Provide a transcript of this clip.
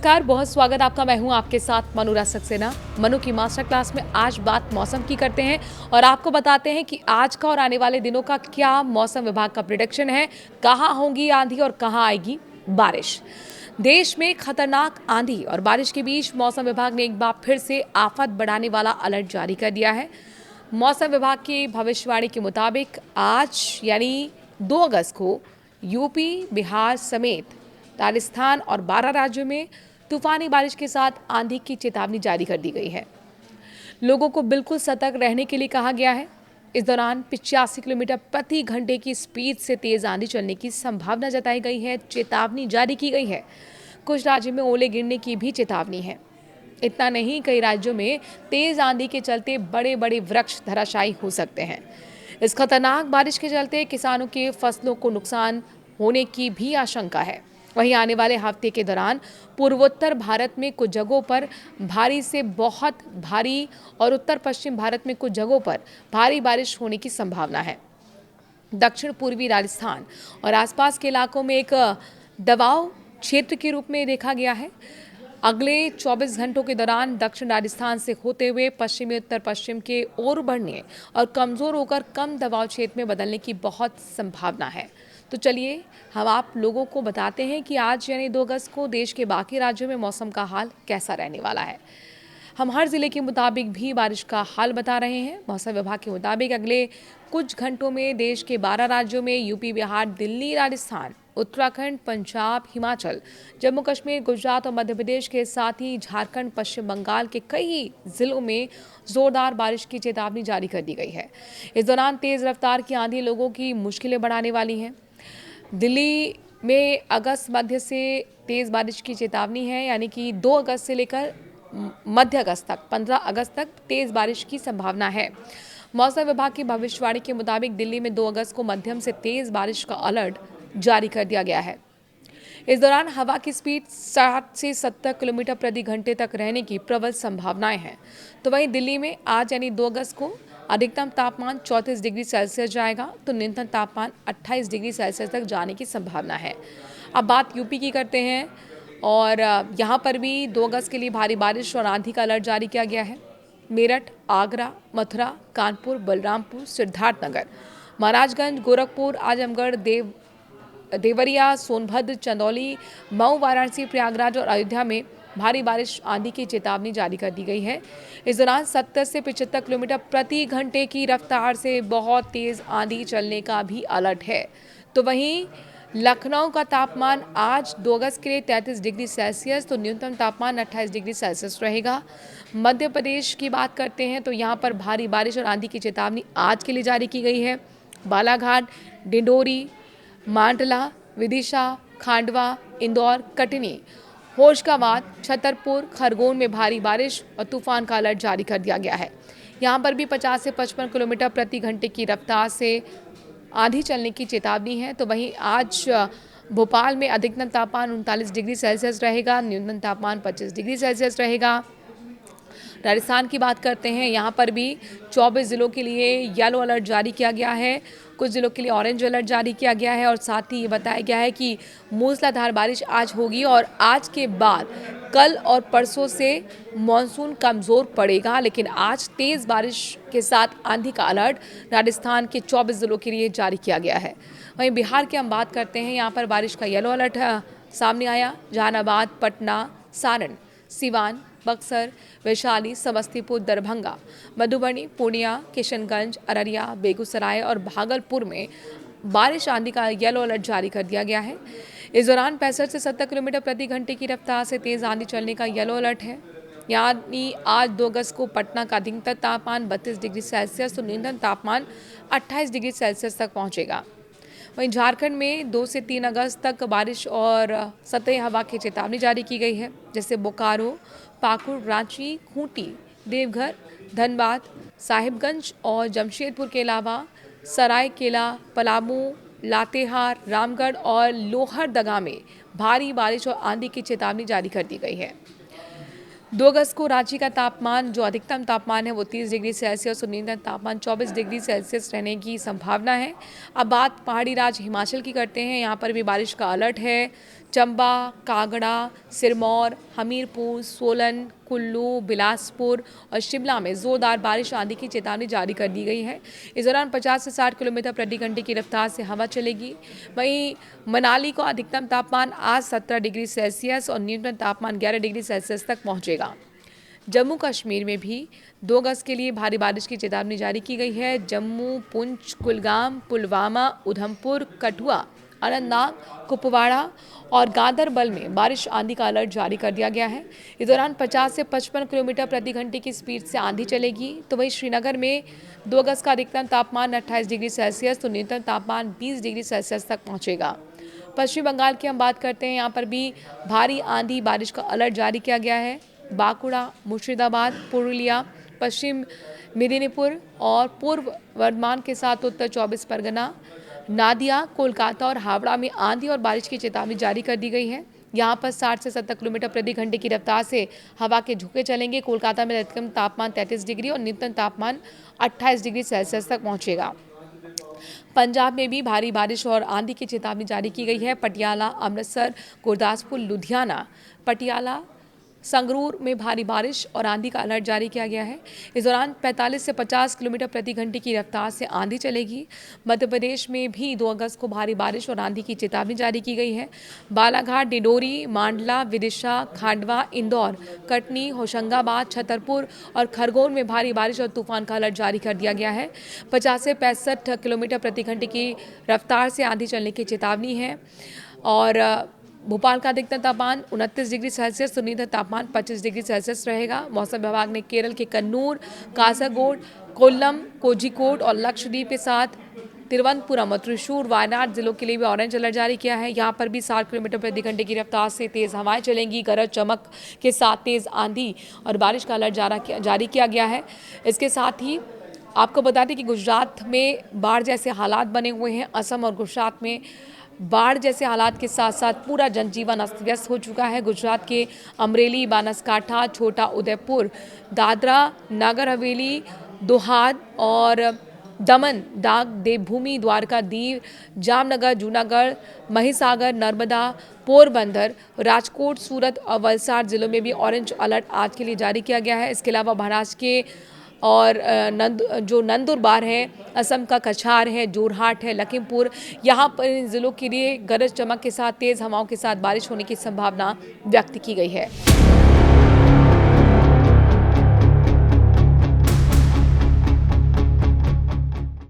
नमस्कार, बहुत स्वागत आपका। मैं हूं आपके साथ मनुरा सक्सेना। मनु की मास्टर क्लास में आज बात मौसम की करते हैं और आपको बताते हैं कि आज का और आने वाले दिनों का क्या मौसम विभाग का प्रेडिक्शन है, कहां होंगी आंधी और कहां आएगी बारिश। देश में खतरनाक आंधी और बारिश के बीच मौसम विभाग ने एक बार फिर से आफत बढ़ाने वाला अलर्ट जारी कर दिया है। मौसम विभाग की भविष्यवाणी के मुताबिक आज यानी 2 अगस्त को यूपी, बिहार समेत राजस्थान और 12 राज्यों में तूफानी बारिश के साथ आंधी की चेतावनी जारी कर दी गई है। लोगों को बिल्कुल सतर्क रहने के लिए कहा गया है। इस दौरान 85 किलोमीटर प्रति घंटे की स्पीड से तेज आंधी चलने की संभावना जताई गई है। चेतावनी जारी की गई है। कुछ राज्यों में ओले गिरने की भी चेतावनी है। इतना नहीं, कई राज्यों में तेज आंधी के चलते बड़े बड़े वृक्ष धराशायी हो सकते हैं। इस खतरनाक बारिश के चलते किसानों के फसलों को नुकसान होने की भी आशंका है। वहीं आने वाले हफ्ते के दौरान पूर्वोत्तर भारत में कुछ जगहों पर भारी से बहुत भारी और उत्तर पश्चिम भारत में कुछ जगहों पर भारी बारिश होने की संभावना है। दक्षिण पूर्वी राजस्थान और आसपास के इलाकों में एक दबाव क्षेत्र के रूप में देखा गया है। अगले 24 घंटों के दौरान दक्षिण राजस्थान से होते हुए पश्चिमी उत्तर पश्चिम के ओर बढ़ने और कमजोर होकर कम दबाव क्षेत्र में बदलने की बहुत संभावना है। तो चलिए हम आप लोगों को बताते हैं कि आज यानी 2 अगस्त को देश के बाकी राज्यों में मौसम का हाल कैसा रहने वाला है। हम हर जिले के मुताबिक भी बारिश का हाल बता रहे हैं। मौसम विभाग के मुताबिक अगले कुछ घंटों में देश के 12 राज्यों में यूपी, बिहार, दिल्ली, राजस्थान, उत्तराखंड, पंजाब, हिमाचल, जम्मू कश्मीर, गुजरात और मध्य प्रदेश के साथ ही झारखंड, पश्चिम बंगाल के कई जिलों में जोरदार बारिश की चेतावनी जारी कर दी गई है। इस दौरान तेज रफ्तार की आंधी लोगों की मुश्किलें बढ़ाने वाली हैं। दिल्ली में अगस्त मध्य से तेज बारिश की चेतावनी है, यानी कि 2 अगस्त से लेकर मध्य अगस्त तक 15 अगस्त तक तेज बारिश की संभावना है। मौसम विभाग की भविष्यवाणी के मुताबिक दिल्ली में 2 अगस्त को मध्यम से तेज बारिश का अलर्ट जारी कर दिया गया है। इस दौरान हवा की स्पीड 60 से 70 किलोमीटर प्रति घंटे तक रहने की प्रबल संभावनाएं हैं। तो वहीं दिल्ली में आज यानी 2 अगस्त को अधिकतम तापमान 34 डिग्री सेल्सियस जाएगा, तो न्यूनतम तापमान 28 डिग्री सेल्सियस तक जाने की संभावना है। अब बात यूपी की करते हैं और यहाँ पर भी 2 अगस्त के लिए भारी बारिश और आंधी का अलर्ट जारी किया गया है। मेरठ, आगरा, मथुरा, कानपुर, बलरामपुर, सिद्धार्थनगर, महाराजगंज, गोरखपुर, आजमगढ़, देवरिया, सोनभद्र, चंदौली, मऊ, वाराणसी, प्रयागराज और अयोध्या में भारी बारिश आंधी की चेतावनी जारी कर दी गई है। इस दौरान 70 से 75 किलोमीटर प्रति घंटे की रफ्तार से बहुत तेज आंधी चलने का भी अलर्ट है। तो वहीं लखनऊ का तापमान आज 2 अगस्त के लिए 33 डिग्री सेल्सियस, तो न्यूनतम तापमान 28 डिग्री सेल्सियस रहेगा। मध्य प्रदेश की बात करते हैं तो यहाँ पर भारी बारिश और आंधी की चेतावनी आज के लिए जारी की गई है। बालाघाट, डिंडोरी, मांडला, विदिशा, खांडवा, इंदौर, कटनी, होशंगाबाद, छतरपुर, खरगोन में भारी बारिश और तूफान का अलर्ट जारी कर दिया गया है। यहाँ पर भी 50 से 55 किलोमीटर प्रति घंटे की रफ्तार से आंधी चलने की चेतावनी है। तो वहीं आज भोपाल में अधिकतम तापमान 39 डिग्री सेल्सियस रहेगा, न्यूनतम तापमान 25 डिग्री सेल्सियस रहेगा। राजस्थान की बात करते हैं, यहाँ पर भी 24 जिलों के लिए येलो अलर्ट जारी किया गया है। कुछ जिलों के लिए ऑरेंज अलर्ट जारी किया गया है और साथ ही ये बताया गया है कि मूसलाधार बारिश आज होगी और आज के बाद कल और परसों से मॉनसून कमज़ोर पड़ेगा, लेकिन आज तेज़ बारिश के साथ आंधी का अलर्ट राजस्थान के 24 जिलों के लिए जारी किया गया है। वहीं बिहार की हम बात करते हैं, यहाँ पर बारिश का येलो अलर्ट सामने आया। जहानाबाद, पटना, सारण, सिवान, बक्सर, वैशाली, समस्तीपुर, दरभंगा, मधुबनी, पूर्णिया, किशनगंज, अररिया, बेगूसराय और भागलपुर में बारिश आंधी का येलो अलर्ट जारी कर दिया गया है। इस दौरान 65 से 70 किलोमीटर प्रति घंटे की रफ्तार से तेज आंधी चलने का येलो अलर्ट है। यानी आज 2 अगस्त को पटना का अधिकतम तापमान 32 डिग्री सेल्सियस, तो न्यूनतम तापमान 28 डिग्री सेल्सियस तक पहुंचेगा। वहीं झारखंड में 2 से 3 अगस्त तक बारिश और सतही हवा की चेतावनी जारी की गई है, जैसे बोकारो, पाकुड़, रांची, खूंटी, देवघर, धनबाद, साहिबगंज और जमशेदपुर के अलावा सरायकेला, पलामू, लातेहार, रामगढ़ और लोहरदगा में भारी बारिश और आंधी की चेतावनी जारी कर दी गई है। 2 अगस्त को रांची का तापमान जो अधिकतम तापमान है वो 30 डिग्री सेल्सियस और न्यूनतम तापमान 24 डिग्री सेल्सियस रहने की संभावना है। अब बात पहाड़ी राज्य हिमाचल की करते हैं। यहाँ पर भी बारिश का अलर्ट है। चंबा, कांगड़ा, सिरमौर, हमीरपुर, सोलन, कुल्लू, बिलासपुर और शिमला में जोरदार बारिश आंधी की चेतावनी जारी कर दी गई है। इस दौरान 50 से 60 किलोमीटर प्रति घंटे की रफ्तार से हवा चलेगी। वहीं मनाली को अधिकतम तापमान आज 17 डिग्री सेल्सियस और न्यूनतम तापमान 11 डिग्री सेल्सियस तक पहुंचेगा। जम्मू कश्मीर में भी 2 अगस्त के लिए भारी बारिश की चेतावनी जारी की गई है। जम्मू, पुंछ, कुलगाम, पुलवामा, उधमपुर, कठुआ, अनंतनाग, कुपवाड़ा और गांदरबल में बारिश आंधी का अलर्ट जारी कर दिया गया है। इस दौरान 50 से 55 किलोमीटर प्रति घंटे की स्पीड से आंधी चलेगी। तो वहीं श्रीनगर में 2 अगस्त का अधिकतम तापमान 28 डिग्री सेल्सियस तो न्यूनतम तापमान 20 डिग्री सेल्सियस तक पहुंचेगा। पश्चिम बंगाल की हम बात करते हैं, यहाँ पर भी भारी आंधी बारिश का अलर्ट जारी किया गया है। बांकुड़ा, मुर्शिदाबाद, पुरुलिया, पश्चिम मेदिनीपुर और पूर्व वर्धमान के साथ उत्तर 24 परगना, नादिया, कोलकाता और हावड़ा में आंधी और बारिश की चेतावनी जारी कर दी गई है। यहाँ पर 60 से 70 किलोमीटर प्रति घंटे की रफ्तार से हवा के झोंके चलेंगे। कोलकाता में अधिकतम तापमान 33 डिग्री और न्यूनतम तापमान 28 डिग्री सेल्सियस तक पहुँचेगा। पंजाब में भी भारी बारिश और आंधी की चेतावनी जारी की गई है। पटियाला, अमृतसर, गुरदासपुर, लुधियाना, पटियाला, संगरूर में भारी बारिश और आंधी का अलर्ट जारी किया गया है। इस दौरान 45 से 50 किलोमीटर प्रति घंटे की रफ्तार से आंधी चलेगी। मध्य प्रदेश में भी 2 अगस्त को भारी बारिश और आंधी की चेतावनी जारी की गई है। बालाघाट, डिंडोरी, मांडला, विदिशा, खांडवा, इंदौर, कटनी, होशंगाबाद, छतरपुर और खरगोन में भारी बारिश और तूफान का अलर्ट जारी कर दिया गया है। 50 से 65 किलोमीटर प्रति घंटे की रफ्तार से आंधी चलने की चेतावनी है। और भोपाल का अधिकतम तापमान 29 डिग्री सेल्सियस तो न्यूनतम तापमान 25 डिग्री सेल्सियस रहेगा। मौसम विभाग ने केरल के कन्नूर, कासरगोड, कोल्लम, कोझिकोड और लक्षद्वीप के साथ तिरुवनंतपुरम और त्रिशूर, वायनाड जिलों के लिए भी ऑरेंज अलर्ट जारी किया है। यहाँ पर भी 60 किलोमीटर प्रति घंटे की रफ्तार से तेज़ हवाएं चलेंगी। गरज चमक के साथ तेज़ आंधी और बारिश का अलर्ट जारी किया गया है। इसके साथ ही आपको बता दें कि गुजरात में बाढ़ जैसे हालात बने हुए हैं। असम और गुजरात में बाढ़ जैसे हालात के साथ साथ पूरा जनजीवन अस्त व्यस्त हो चुका है। गुजरात के अमरेली, बनासकांठा, छोटा उदेपुर, दादरा, नागर हवेली, दोहाद और दमन, डाक, देवभूमि, द्वारका, दीव, जामनगर, जूनागढ़, महिसागर, नर्मदा, पोरबंदर, राजकोट, सूरत और वलसाड जिलों में भी ऑरेंज अलर्ट आज के लिए जारी किया गया है। इसके अलावा महाराष्ट्र के और नंदुरबार है, असम का कछार है, जोरहाट है, लखीमपुर, यहाँ पर इन जिलों के लिए गरज चमक के साथ तेज़ हवाओं के साथ बारिश होने की संभावना व्यक्त की गई है।